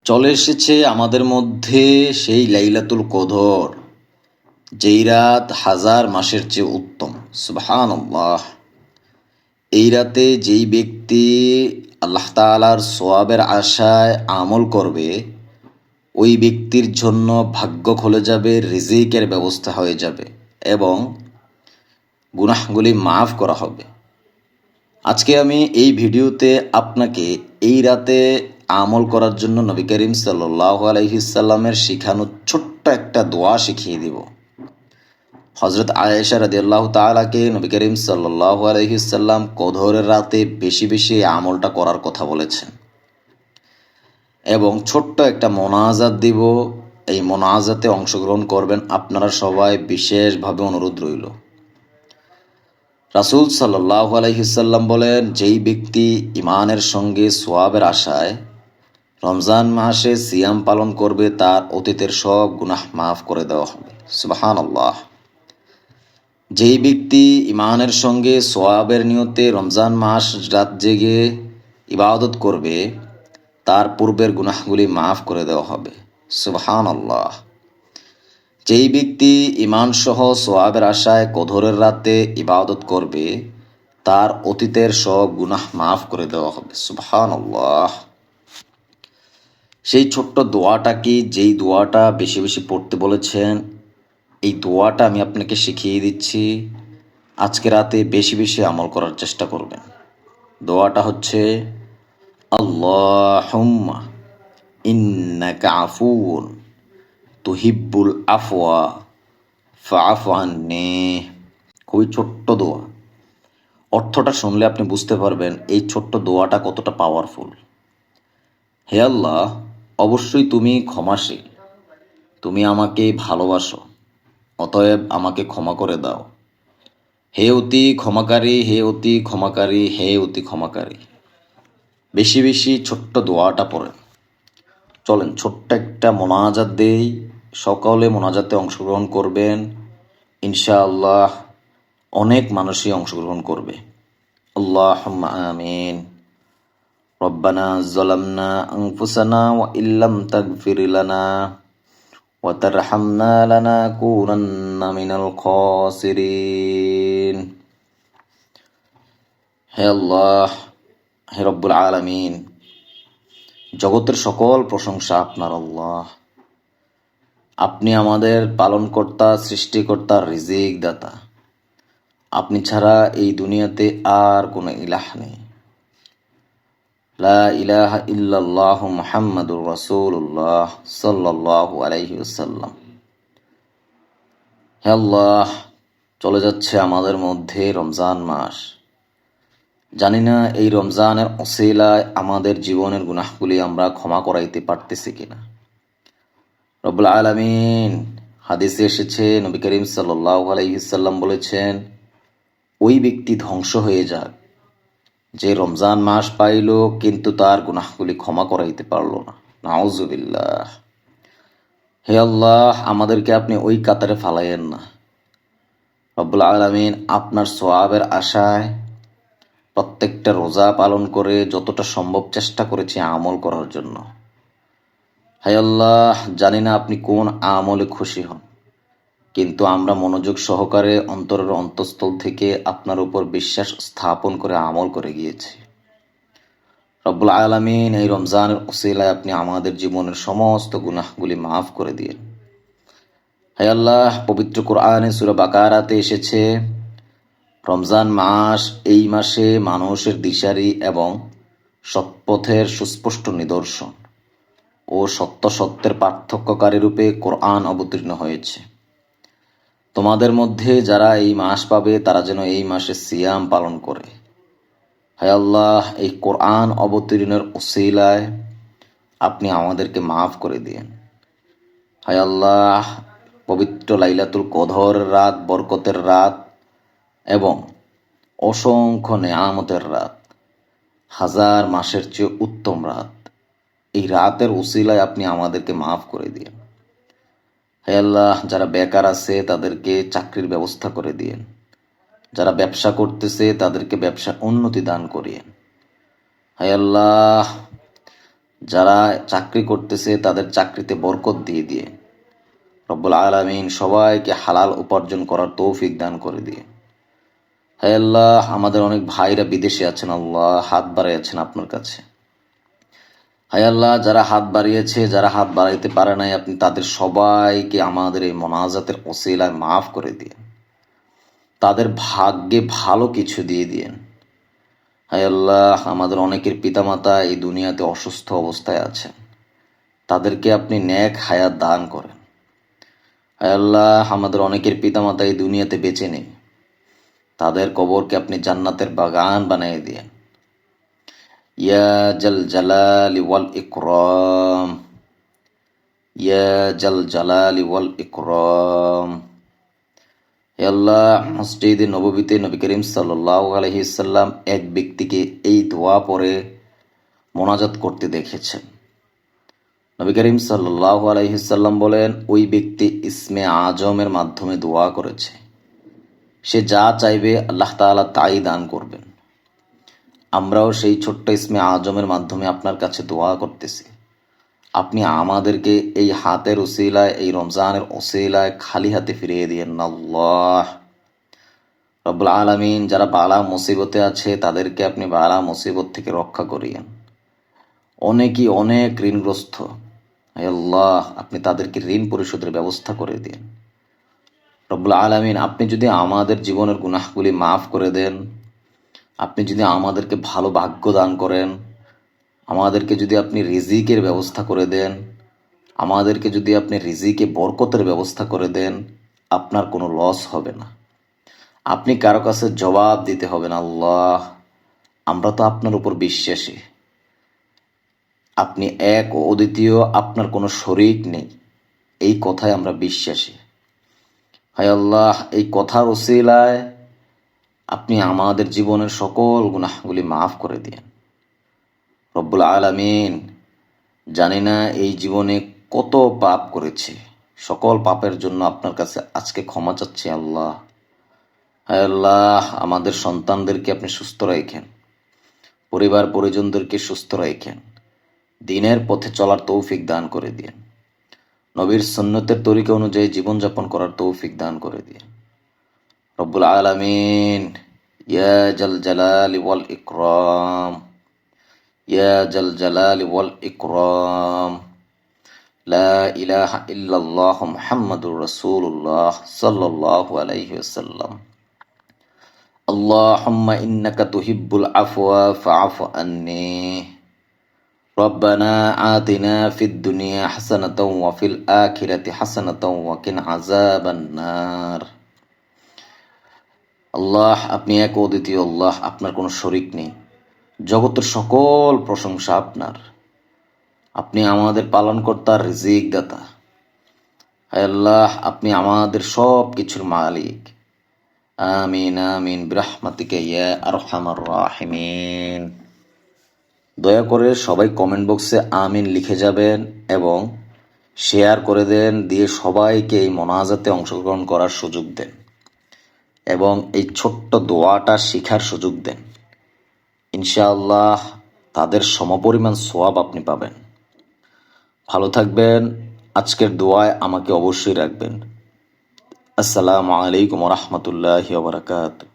চলে এসেছে আমাদের মধ্যে সেই লাইলাতুল কদর, যেই রাত হাজার মাসের চেয়ে উত্তম। সুবহানাল্লাহ। এই রাতে যেই ব্যক্তি আল্লাহ তাআলার সওয়াবের আশায় আমল করবে, ওই ব্যক্তির জন্য ভাগ্য খুলে যাবে, রিজিকের ব্যবস্থা হয়ে যাবে এবং গুনাহগুলি মাফ করা হবে। আজকে আমি এই ভিডিওতে আপনাকে এই রাতে আমল করার জন্য নবী করিম সাল্লাল্লাহু আলাইহি সাল্লামের শিখানো ছোট্ট একটা দোয়া শিখিয়ে দিব। হযরত আয়েশা রাদিয়াল্লাহু তাআলাকে নবী করিম সাল্লাল্লাহু আলাইহি সাল্লাম কদরের রাতে বেশি বেশি এই আমলটা করার কথা বলেছেন এবং ছোট্ট একটা মোনাজাত দিব। এই মোনাজাতে অংশগ্রহণ করবেন আপনারা সবাই, বিশেষভাবে অনুরোধ রইল। রাসূল সাল্লাল্লাহু আলাইহি সাল্লাম বলেন, যেই ব্যক্তি ইমানের সঙ্গে সওয়াবের আশায় রমজান মাসে সিয়াম পালন করবে, তার অতীতের সব গুনাহ মাফ করে দেওয়া হবে। সুবহানাল্লাহ। যেই ব্যক্তি ইমানের সঙ্গে সওয়াবের নিয়তে রমজান মাস রাত জেগে ইবাদত করবে, তার পূর্বের গুনাহগুলি মাফ করে দেওয়া হবে। সুবহানাল্লাহ। যেই ব্যক্তি ইমান সহ সওয়াবের আশায় কদরের রাতে ইবাদত করবে, তার অতীতের সব গুনাহ মাফ করে দেওয়া হবে। সুবহানাল্লাহ। সেই ছোট্ট দোয়াটা কি, যেই দোয়াটা বেশি বেশি পড়তে বলেছেন, এই দোয়াটা আমি আপনাকে শিখিয়ে দিচ্ছি। আজকে রাতে বেশি বেশি আমল করার চেষ্টা করবেন। দোয়াটা হচ্ছে, আল্লাহুম্মা ইন্নাকা আফুউন তুহিব্বুল আফওয়া ফাআফু আন্নি। খুবই ছোট্ট দোয়া। অর্থটা শুনলে আপনি বুঝতে পারবেন এই ছোট্ট দোয়াটা কতটা পাওয়ারফুল। হে আল্লাহ, অবশ্যই তুমি ক্ষমাশীল, তুমি আমাকে ভালোবাসো, অতএব আমাকে ক্ষমা করে দাও। হে অতি ক্ষমাকারী, হে অতি ক্ষমাকারী, হে অতি ক্ষমাকারী। বেশি বেশি ছোট্ট দোয়াটা পড়েন। চলেন ছোট্ট একটা মোনাজাত দেই। সকলে মোনাজাতে অংশগ্রহণ করবেন। ইনশাআল্লাহ অনেক মানুষই অংশগ্রহণ করবে। আল্লাহুম্মা আমিন। রব্বানা যালামনা আনফুসানা ওয়া ইল্লাম তাগফির লানা ওয়া তারহামনা লানাকুনান্না মিনাল খাসিরিন। হে আল্লাহ, হে রব্বুল আলামিন, জগতের সকল প্রশংসা আপনার। আল্লাহ, আপনি আমাদের পালনকর্তা, সৃষ্টিকর্তা, রিজিক দাতা। আপনি ছাড়া এই দুনিয়াতে আর কোনো ইলাহ নেই। লা ইলাহা ইল্লাল্লাহু মুহাম্মাদুর রাসূলুল্লাহ সাল্লাল্লাহু আলাইহি ওয়াসাল্লাম। হে আল্লাহ, চলে যাচ্ছে আমাদের মধ্যে রমজান মাস। জানি না এই রমজানের ওসিলায় আমাদের জীবনের গুনাহগুলি আমরা ক্ষমা করাইতে পারতেছি কিনা। রব্বুল আলামিন, হাদিসে এসেছে, নবী করিম সাল্লাল্লাহু আলাইহি সাল্লাম বলেছেন, ওই ব্যক্তি ধ্বংস হয়ে যাক যে রমজান মাস পাইল কিন্তু তার গুনাহগুলি ক্ষমা করাইতে পারল না। নাউজুবিল্লাহ। হে আল্লাহ, আমাদেরকে আপনি ওই কাতারে ফালাইয়েন না। রব্বুল আলামিন, আপনার সওয়াবের আশায় প্রত্যেকটা রোজা পালন করে যতটা সম্ভব চেষ্টা করেছি আমল করার জন্য। হে আল্লাহ, জানি না আপনি কোন আমলে খুশি হন, কিন্তু আমরা মনোযোগ সহকারে অন্তরের অন্তঃস্থল থেকে আপনার উপর বিশ্বাস স্থাপন করে আমল করে গিয়েছি। রব্বুল আলামিন, এই রমজানের ওসিলায় আপনি আমাদের জীবনের সমস্ত গুনাহগুলি মাফ করে দিন। হে আল্লাহ, পবিত্র কোরআনে সূরা বাকারাতে এসেছে, রমজান মাস, এই মাসে মানুষের দিশারি এবং সৎপথের সুস্পষ্ট নিদর্শন ও সত্যের পার্থক্যকারী রূপে কোরআন অবতীর্ণ হয়েছে। তোমাদের মধ্যে যারা এই মাস পাবে তারা যেন এই মাসে সিয়াম পালন করে। হে আল্লাহ, এই কোরআন অবতীর্ণের উসিলায় আপনি আমাদেরকে মাফ করে দিন। হে আল্লাহ, পবিত্র লাইলাতুল কদর রাত, বরকতের রাত এবং অসংখ্য নেয়ামতের রাত, হাজার মাসের চেয়ে উত্তম রাত, এই রাতের উসিলায় আপনি আমাদেরকে মাফ করে দিন। হে আল্লাহ, যারা বেকার আছে তাদেরকে চাকরির ব্যবস্থা করে দিন। যারা ব্যবসা করতেছে তাদেরকে ব্যবসার উন্নতি দান করিয়েন। হে আল্লাহ, যারা চাকরি করতেছে তাদের চাকরিতে বরকত দিয়ে দিয়ে রব্বুল আলামিন সবাইকে হালাল উপার্জন করার তৌফিক দান করে দিয়ে। হে আল্লাহ, আমাদের অনেক ভাইরা বিদেশে আছেন, আল্লাহ হাত বাড়িয়েছেন আপনার কাছে। হায় আল্লাহ, যারা হাত বাড়িয়েছে, যারা হাত বাড়াইতে পারে নাই, আপনি তাদের সবাইকে আমাদের এই মোনাজাতের ওসিলায় মাফ করে দিয়ে তাদের ভাগ্যে ভালো কিছু দিয়ে দিয়েন। হায় আল্লাহ, আমাদের অনেকের পিতামাতা এই দুনিয়াতে অসুস্থ অবস্থায় আছেন, তাদেরকে আপনি নেক হায়াত দান করেন। হায় আল্লাহ, আমাদের অনেকের পিতামাতা এই দুনিয়াতে বেঁচে নেই, তাদের কবরকে আপনি জান্নাতের বাগান বানিয়ে দিয়েন। ইয়া জাল জালালি ওয়াল ইকরাম, ইয়া জাল জালালি ওয়াল ইকরাম। হে আল্লাহ, মসজিদে নববীতে নবী করিম সাল্লাল্লাহু আলাইহি সাল্লাম এক ব্যক্তিকে এই দোয়া পড়ে মোনাজাত করতে দেখেছেন। নবী করিম সাল্লাল্লাহু আলাইহি সাল্লাম বলেন, ওই ব্যক্তি ইসমে আজমের মাধ্যমে দোয়া করেছে, সে যা চাইবে আল্লাহ তাআলা তাই দান করবেন। আমরাও সেই ছোট্ট ইসমে আজমের মাধ্যমে আপনার কাছে দোয়া করতেছি, আপনি আমাদেরকে এই হাতের উসিলায়, এই রমজানের উসিলায় খালি হাতে ফিরিয়ে দিয়েন না আল্লাহ। রব্বুল আলামিন, যারা বালা মুসিবতে আছে তাদেরকে আপনি বালা মুসিবত থেকে রক্ষা করিয়েন। অনেকেই অনেক ঋণগ্রস্ত, হে আল্লাহ আপনি তাদেরকে ঋণ পরিশোধের ব্যবস্থা করে দিন। রব্বুল আলামিন, আপনি যদি আমাদের জীবনের গুনাহগুলি মাফ করে দেন, আপনি যদি আমাদেরকে ভালো ভাগ্য দান করেন, আমাদেরকে যদি আপনি রিজিকের ব্যবস্থা করে দেন, আমাদেরকে যদি আপনি রিজিকে বরকতের ব্যবস্থা করে দেন, আপনার কোনো লস হবে না, আপনি কারো কাছে জবাব দিতে হবে না আল্লাহ। আমরা তো আপনার উপর বিশ্বাসী, আপনি এক ও অদ্বিতীয়, আপনার কোনো শরিক নেই, এই কথায় আমরা বিশ্বাসী। হায় আল্লাহ, এই কথার ওসিলায় আপনি আমাদের জীবনের সকল গুনাহগুলি মাফ করে দিন। রব্বুল আলামিন, জানি না এই জীবনে কত পাপ করেছি, সকল পাপের জন্য আপনার কাছে আজকে ক্ষমা চাচ্ছি আল্লাহ। হায় আল্লাহ, আমাদের সন্তানদেরকে আপনি সুস্থ রাখেন, পরিবার পরিজনদেরকে সুস্থ রাখেন, দিনের পথে চলার তৌফিক দান করে দিন, নবীর সুন্নতের তরিকা অনুযায়ী জীবনযাপন করার তৌফিক দান করে দিন। রব্বুল আলামিন, ইয়া জাল জালালি ওয়াল ইকরাম, ইয়া জাল জালালি ওয়াল ইকরাম। লা ইলাহা ইল্লাল্লাহ মুহাম্মাদুর রাসূলুল্লাহ সাল্লাল্লাহু আলাইহি ওয়াসাল্লাম। আল্লাহুম্মা ইন্নাকা তুহিব্বুল আফওয়া ফাআফু আন্নি। রব্বানা আতিনা ফিদ দুনিয়া হাসানাতাও ওয়া ফিল আখিরাতি হাসানাতাও ওয়া কিনা আযাবান নার। আল্লাহ, আপনি এক অদ্বিতীয় আল্লাহ, আপনার কোনো শরিক নেই, জগতের সকল প্রশংসা আপনার। আপনি আমাদের পালনকর্তার রিজিক দাতা। হায় আল্লাহ, আপনি আমাদের সব কিছুর মালিক। আমিন আমিন বিরহমাতিকা ইয়া আরহামার রাহিমিন। দয়া করে সবাই কমেন্ট বক্সে আমিন লিখে যাবেন এবং শেয়ার করে দেন, দিয়ে সবাইকে এই মোনাজাতে অংশগ্রহণ করার সুযোগ দেন এবং এই ছোট্ট দোয়াটা শিখার সুযোগ দেন। ইনশাআল্লাহ তাদের সমপরিমাণ সওয়াব আপনি পাবেন। ভালো থাকবেন, আজকের দোয়ায় আমাকে অবশ্যই রাখবেন। আসসালামু আলাইকুম ওয়া রাহমাতুল্লাহি ওয়া বারাকাতুহু।